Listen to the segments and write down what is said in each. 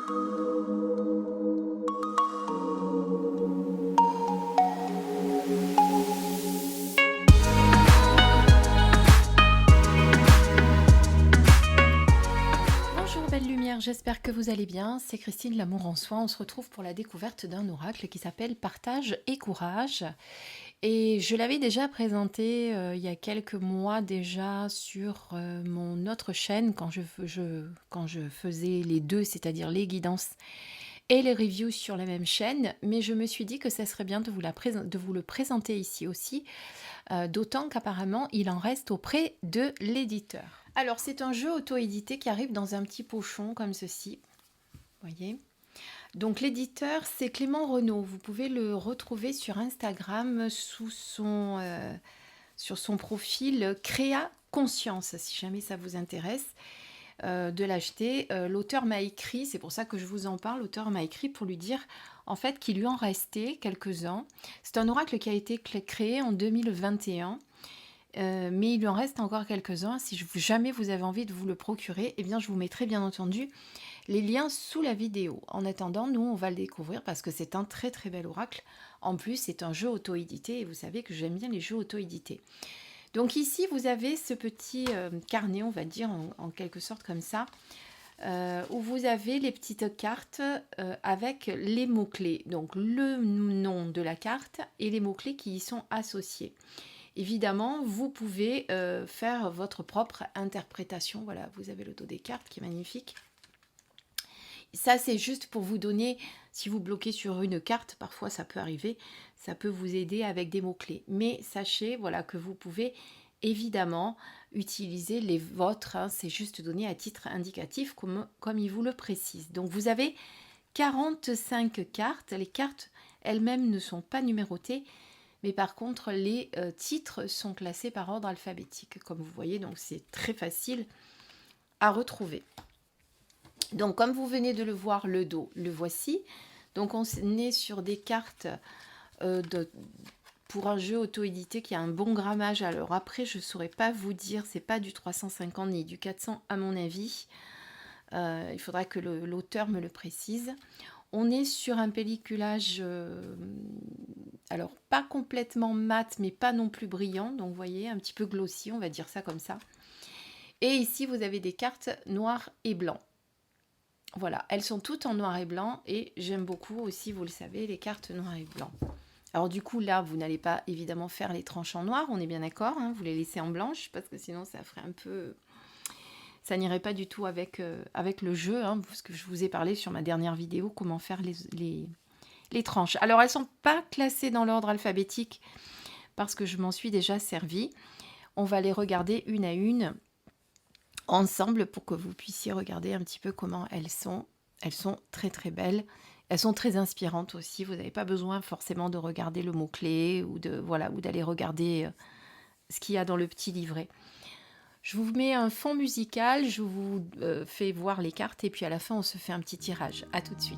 Bonjour belle lumière, j'espère que vous allez bien. C'est Christine L'Amour en Soi. On se retrouve pour la découverte d'un oracle qui s'appelle Partage et Courage. Et je l'avais déjà présenté il y a quelques mois déjà sur mon autre chaîne quand quand je faisais les deux, c'est-à-dire les guidances et les reviews sur la même chaîne. Mais je me suis dit que ça serait bien de vous le présenter ici aussi, d'autant qu'apparemment il en reste auprès de l'éditeur. Alors c'est un jeu auto-édité qui arrive dans un petit pochon comme ceci, voyez. Donc l'éditeur c'est Clément Renaud, vous pouvez le retrouver sur Instagram sur son profil Créa Conscience, si jamais ça vous intéresse de l'acheter. L'auteur m'a écrit, c'est pour ça que je vous en parle, l'auteur m'a écrit pour lui dire en fait qu'il lui en restait quelques-uns. C'est un oracle qui a été créé en 2021. Mais il lui en reste encore quelques-uns. Si jamais vous avez envie de vous le procurer, eh bien je vous mettrai bien entendu les liens sous la vidéo. En attendant, nous on va le découvrir parce que c'est un très très bel oracle. En plus, c'est un jeu auto-édité et vous savez que j'aime bien les jeux auto-édités. Donc ici, vous avez ce petit carnet, on va dire en quelque sorte comme ça, où vous avez les petites cartes avec les mots-clés. Donc le nom de la carte et les mots-clés qui y sont associés. Évidemment, vous pouvez faire votre propre interprétation. Voilà, vous avez le dos des cartes qui est magnifique. Ça, c'est juste pour vous donner, si vous bloquez sur une carte, parfois ça peut arriver, ça peut vous aider avec des mots-clés. Mais sachez, voilà, que vous pouvez évidemment utiliser les vôtres. Hein, c'est juste donné à titre indicatif, comme il vous le précise. Donc, vous avez 45 cartes. Les cartes elles-mêmes ne sont pas numérotées. Mais par contre, les titres sont classés par ordre alphabétique, comme vous voyez, donc c'est très facile à retrouver. Donc, comme vous venez de le voir, le dos, le voici. Donc, on est sur des cartes pour un jeu auto-édité qui a un bon grammage. Alors après, je ne saurais pas vous dire, c'est pas du 350 ni du 400 à mon avis. Il faudra que l'auteur me le précise. On est sur un pelliculage, alors pas complètement mat, mais pas non plus brillant. Donc vous voyez, un petit peu glossy, on va dire ça comme ça. Et ici, vous avez des cartes noires et blancs. Voilà, elles sont toutes en noir et blanc. Et j'aime beaucoup aussi, vous le savez, les cartes noires et blanc. Alors du coup, là, vous n'allez pas évidemment faire les tranches en noir, on est bien d'accord. Hein, vous les laissez en blanche, parce que sinon, ça ferait un peu... Ça n'irait pas du tout avec le jeu, hein, parce que je vous ai parlé sur ma dernière vidéo comment faire les tranches. Alors, elles ne sont pas classées dans l'ordre alphabétique parce que je m'en suis déjà servi. On va les regarder une à une ensemble pour que vous puissiez regarder un petit peu comment elles sont. Elles sont très très belles. Elles sont très inspirantes aussi. Vous n'avez pas besoin forcément de regarder le mot-clé ou d'aller regarder ce qu'il y a dans le petit livret. Je vous mets un fond musical, je vous fais voir les cartes et puis à la fin on se fait un petit tirage. A tout de suite.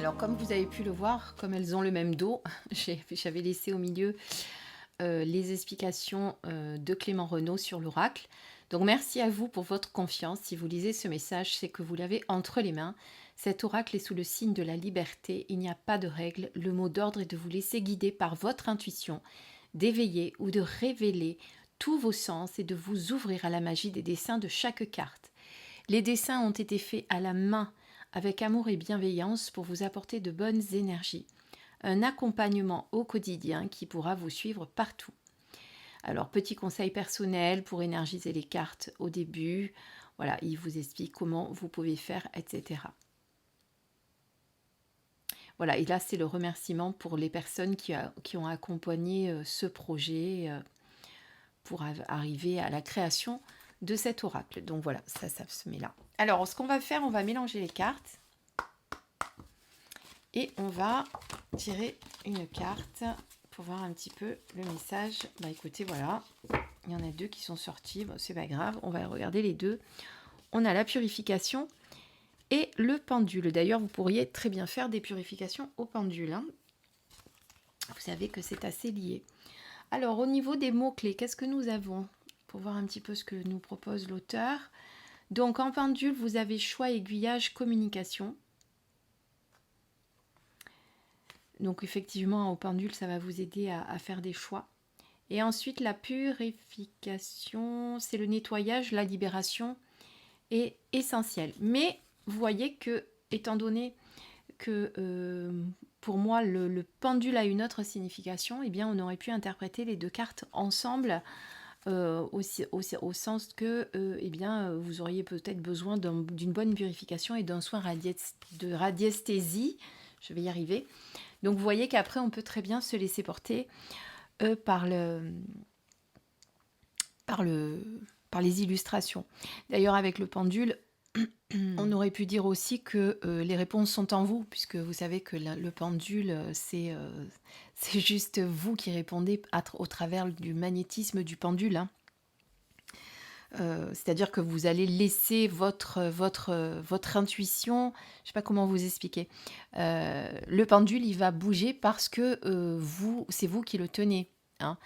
Alors comme vous avez pu le voir, comme elles ont le même dos, j'avais laissé au milieu les explications de Clément Renaud sur l'oracle. Donc merci à vous pour votre confiance. Si vous lisez ce message, c'est que vous l'avez entre les mains. Cet oracle est sous le signe de la liberté. Il n'y a pas de règle. Le mot d'ordre est de vous laisser guider par votre intuition, d'éveiller ou de révéler tous vos sens et de vous ouvrir à la magie des dessins de chaque carte. Les dessins ont été faits à la main avec amour et bienveillance pour vous apporter de bonnes énergies. Un accompagnement au quotidien qui pourra vous suivre partout. Alors, petit conseil personnel pour énergiser les cartes au début. Voilà, il vous explique comment vous pouvez faire, etc. Voilà, et là, c'est le remerciement pour les personnes qui ont accompagné ce projet pour arriver à la création de cet oracle. Donc voilà, ça se met là. Alors, ce qu'on va faire, on va mélanger les cartes. Et on va tirer une carte pour voir un petit peu le message. Bah écoutez, voilà, il y en a deux qui sont sortis. Bon, c'est pas grave, on va regarder les deux. On a la purification et le pendule. D'ailleurs, vous pourriez très bien faire des purifications au pendule, hein. Vous savez que c'est assez lié. Alors, au niveau des mots-clés, qu'est-ce que nous avons? Pour voir un petit peu ce que nous propose l'auteur. Donc, en pendule, vous avez choix, aiguillage, communication. Donc effectivement, au pendule, ça va vous aider à faire des choix. Et ensuite, la purification, c'est le nettoyage, la libération est essentielle. Mais vous voyez que, étant donné que pour moi, le pendule a une autre signification, eh bien, on aurait pu interpréter les deux cartes ensemble au sens que eh bien, vous auriez peut-être besoin d'une bonne purification et d'un soin de radiesthésie. Je vais y arriver. Donc vous voyez qu'après on peut très bien se laisser porter par les illustrations. D'ailleurs avec le pendule, on aurait pu dire aussi que les réponses sont en vous, puisque vous savez que le pendule, c'est juste vous qui répondez au travers du magnétisme du pendule, hein. C'est-à-dire que vous allez laisser votre intuition, je ne sais pas comment vous expliquer. Le pendule, il va bouger parce que c'est vous qui le tenez, hein.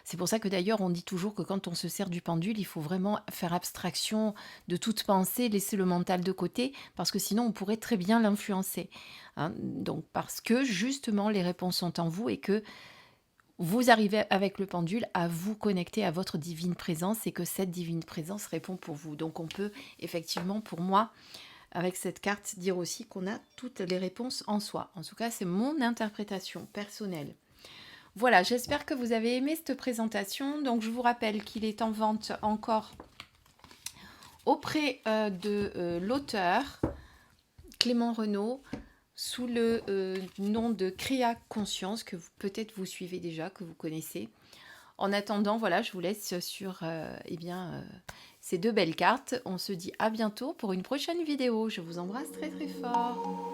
C'est pour ça que d'ailleurs, on dit toujours que quand on se sert du pendule, il faut vraiment faire abstraction de toute pensée, laisser le mental de côté, parce que sinon, on pourrait très bien l'influencer, hein. Donc, parce que justement, les réponses sont en vous et que vous arrivez avec le pendule à vous connecter à votre divine présence et que cette divine présence répond pour vous. Donc on peut effectivement, pour moi, avec cette carte, dire aussi qu'on a toutes les réponses en soi. En tout cas, c'est mon interprétation personnelle. Voilà, j'espère que vous avez aimé cette présentation. Donc je vous rappelle qu'il est en vente encore auprès de l'auteur Clément Renaud, sous le nom de Créa Conscience, que peut-être vous suivez déjà, que vous connaissez. En attendant, voilà, je vous laisse sur ces deux belles cartes. On se dit à bientôt pour une prochaine vidéo. Je vous embrasse très très fort.